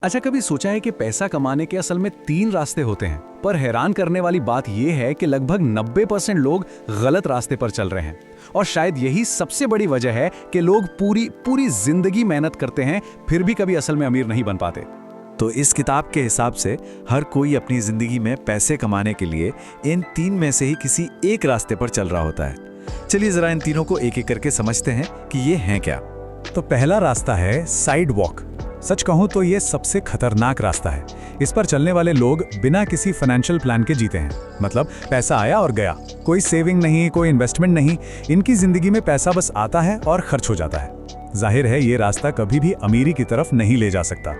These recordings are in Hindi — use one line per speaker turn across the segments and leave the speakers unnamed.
अच्छा, कभी सोचा है कि पैसा कमाने के असल में 3 रास्ते होते हैं, पर हैरान करने वाली बात यह है कि लगभग 90% लोग गलत रास्ते पर चल रहे हैं। और शायद यही सबसे बड़ी वजह है कि लोग पूरी पूरी जिंदगी मेहनत करते हैं, फिर भी कभी असल में अमीर नहीं बन पाते।
तो इस किताब के हिसाब से हर कोई अपनी जिंदगी में पैसे कमाने के लिए इन 3 में से ही किसी एक रास्ते पर चल रहा होता है। चलिए जरा इन तीनों को एक एक करके समझते हैं कि ये हैं क्या।
तो पहला रास्ता है साइड वॉक। सच कहूं तो ये सबसे खतरनाक रास्ता है। इस पर चलने वाले लोग बिना किसी फाइनेंशियल प्लान के जीते हैं। मतलब पैसा आया और गया, कोई सेविंग नहीं, कोई इन्वेस्टमेंट नहीं। इनकी जिंदगी में पैसा बस आता है और खर्च हो जाता है। जाहिर है ये रास्ता कभी भी अमीरी की तरफ नहीं ले जा सकता।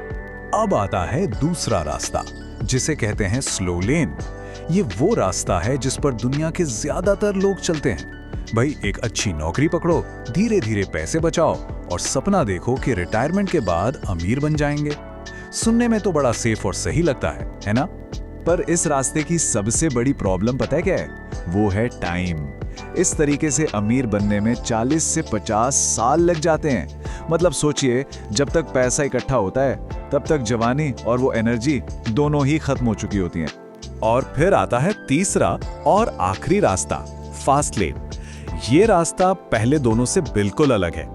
अब आता है दूसरा रास्ता, जिसे कहते हैं स्लो लेन। ये वो रास्ता है जिस पर दुनिया के ज्यादातर लोग चलते हैं। भाई, एक अच्छी नौकरी पकड़ो, धीरे धीरे पैसे बचाओ और सपना देखो कि रिटायरमेंट के बाद अमीर बन जाएंगे। सुनने में तो बड़ा सेफ और सही लगता है ना?
पर इस रास्ते की सबसे बड़ी प्रॉब्लम पता है क्या है? वो है टाइम। इस तरीके से अमीर बनने में 40 से 50 साल लग जाते हैं। मतलब सोचिए, जब तक पैसा इकट्ठा होता है तब तक जवानी और वो एनर्जी दोनों ही खत्म हो चुकी होती हैं।
और फिर आता है तीसरा और आखिरी रास्ता, फास्ट लेन। ये रास्ता पहले दोनों से बिल्कुल अलग है।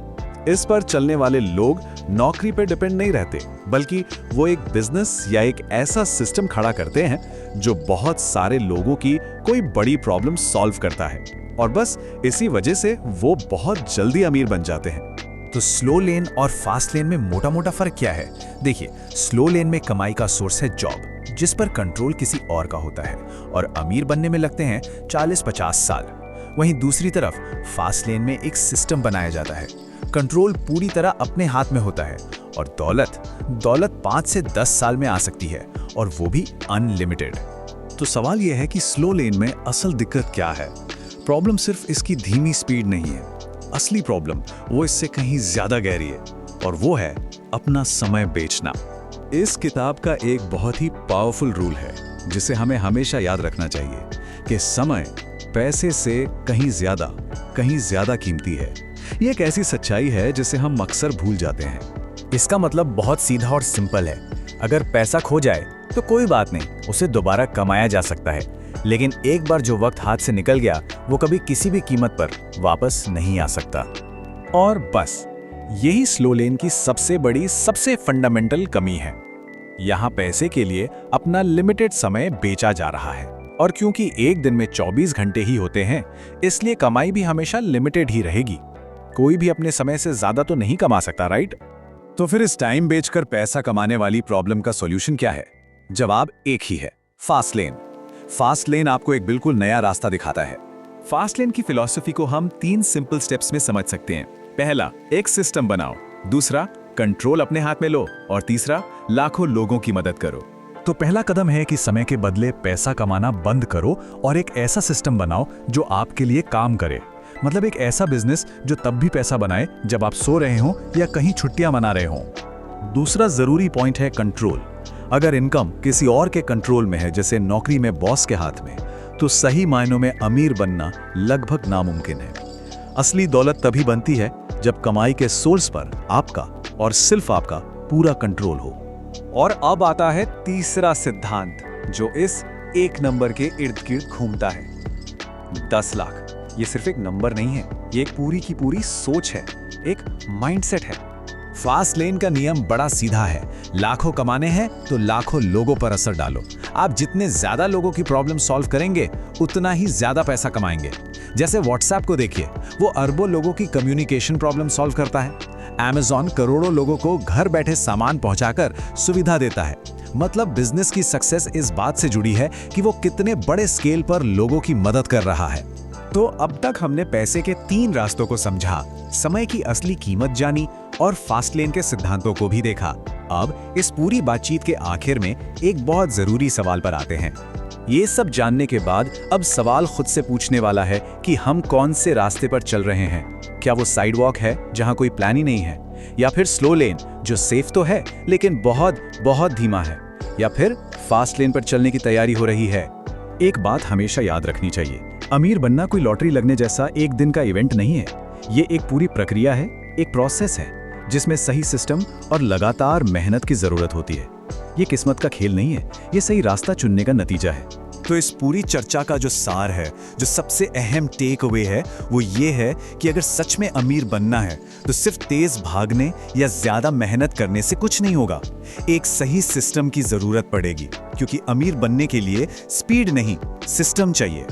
इस पर चलने वाले लोग नौकरी पर डिपेंड नहीं रहते, बल्कि वो एक बिजनेस या एक ऐसा सिस्टम खड़ा करते हैं जो बहुत सारे लोगों की कोई बड़ी प्रॉब्लम सॉल्व करता है। और बस इसी वजह से वो बहुत जल्दी अमीर बन जाते हैं।
तो स्लो लेन और फास्ट लेन में मोटा मोटा फर्क क्या है? देखिए, स्लो लेन में कमाई का सोर्स है जॉब, जिस पर कंट्रोल किसी और का होता है, और अमीर बनने में लगते हैं 40-50 साल। वहीं दूसरी तरफ फास्ट लेन में एक सिस्टम बनाया जाता है, कंट्रोल पूरी तरह अपने हाथ में होता है, और दौलत 5 से 10 साल में आ सकती है, और वो भी अनलिमिटेड।
तो सवाल यह है कि स्लो लेन में असल दिक्कत क्या है? प्रॉब्लम सिर्फ इसकी धीमी स्पीड नहीं है। असली प्रॉब्लम वो इससे कहीं ज्यादा गहरी है, और वो है अपना समय बेचना।
इस किताब का एक बहुत ही पावरफुल रूल है जिसे हमें हमेशा याद रखना चाहिए कि समय पैसे से कहीं ज्यादा कीमती है। ये एक ऐसी सच्चाई है जिसे हम अक्सर भूल जाते हैं।
इसका मतलब बहुत सीधा और सिंपल है। अगर पैसा खो जाए तो कोई बात नहीं, उसे दोबारा कमाया जा सकता है। लेकिन एक बार जो वक्त हाथ से निकल गया, वो कभी किसी भी कीमत पर वापस नहीं आ सकता।
और बस यही स्लो लेन की सबसे बड़ी, सबसे फंडामेंटल कमी है। यहाँ पैसे के लिए अपना लिमिटेड समय बेचा जा रहा है, और क्योंकि एक दिन में 24 घंटे ही होते हैं, इसलिए कमाई भी हमेशा लिमिटेड ही रहेगी। कोई भी अपने समय से ज्यादा तो नहीं कमा सकता, राइट?
तो फिर इस टाइम बेचकर पैसा कमाने वाली प्रॉब्लम का सॉल्यूशन क्या है? जवाब एक ही है, फास्ट लेन। फास्ट लेन आपको एक बिल्कुल नया रास्ता दिखाता है। फास्ट लेन की फिलॉसफी को हम 3 सिंपल स्टेप्स में समझ सकते हैं। पहला, एक सिस्टम बनाओ। दूसरा, कंट्रोल अपने हाथ में लो। और तीसरा, लाखों लोगों की मदद करो।
तो पहला कदम है कि समय के बदले पैसा कमाना बंद करो और एक ऐसा सिस्टम बनाओ जो आपके लिए काम करे। मतलब एक ऐसा बिजनेस जो तब भी पैसा बनाए जब आप सो रहे हो या कहीं छुट्टियां मना रहे हो। दूसरा जरूरी पॉइंट है कंट्रोल। अगर इनकम किसी और के कंट्रोल में है, जैसे नौकरी में बॉस के हाथ में, तो सही मायनों में अमीर बनना लगभग नामुमकिन है। असली दौलत तभी बनती है जब कमाई के सोर्स पर आपका और सिर्फ आपका पूरा कंट्रोल हो।
और अब आता है तीसरा सिद्धांत, जो इस एक नंबर के इर्द गिर्द घूमता है, 10 लाख। ये सिर्फ एक नंबर नहीं है, ये एक पूरी की पूरी सोच है, एक माइंडसेट है।
फास्ट लेन का नियम बड़ा सीधा है। लाखों कमाने हैं तो लाखों लोगों पर असर डालो। आप जितने ज्यादा लोगों की प्रॉब्लम सॉल्व करेंगे, उतना ही ज्यादा पैसा कमाएंगे। जैसे व्हाट्सएप को देखिए, वो अरबों लोगों की कम्युनिकेशन प्रॉब्लम सॉल्व करता है। Amazon करोड़ों लोगों को घर बैठे सामान पहुंचाकर सुविधा देता है। मतलब बिजनेस की सक्सेस इस बात से जुड़ी है कि वो कितने बड़े स्केल पर लोगों की मदद कर रहा है।
तो अब तक हमने पैसे के 3 रास्तों को समझा, समय की असली कीमत जानी और फास्ट लेन के सिद्धांतों को भी देखा। अब इस पूरी बातचीत के आखिर में एक बहुत जरूरी सवाल पर आते हैं।
ये सब जानने के बाद अब सवाल खुद से पूछने वाला है कि हम कौन से रास्ते पर चल रहे हैं। क्या वो साइड वॉक है जहां कोई प्लान ही नहीं है, या फिर स्लो लेन जो सेफ तो है लेकिन बहुत बहुत धीमा है, या फिर फास्ट लेन पर चलने की तैयारी हो रही है?
एक बात हमेशा याद रखनी चाहिए, अमीर बनना कोई लॉटरी लगने जैसा एक दिन का इवेंट नहीं है। ये एक पूरी प्रक्रिया है, एक प्रोसेस है, जिसमें सही सिस्टम और लगातार मेहनत की जरूरत होती है। ये किस्मत का खेल नहीं है, ये सही रास्ता चुनने का नतीजा है।
तो इस पूरी चर्चा का जो सार है, जो सबसे अहम टेक अवे है, वो ये है कि अगर सच में अमीर बनना है तो सिर्फ तेज भागने या ज्यादा मेहनत करने से कुछ नहीं होगा। एक सही सिस्टम की जरूरत पड़ेगी, क्योंकि अमीर बनने के लिए स्पीड नहीं, सिस्टम चाहिए।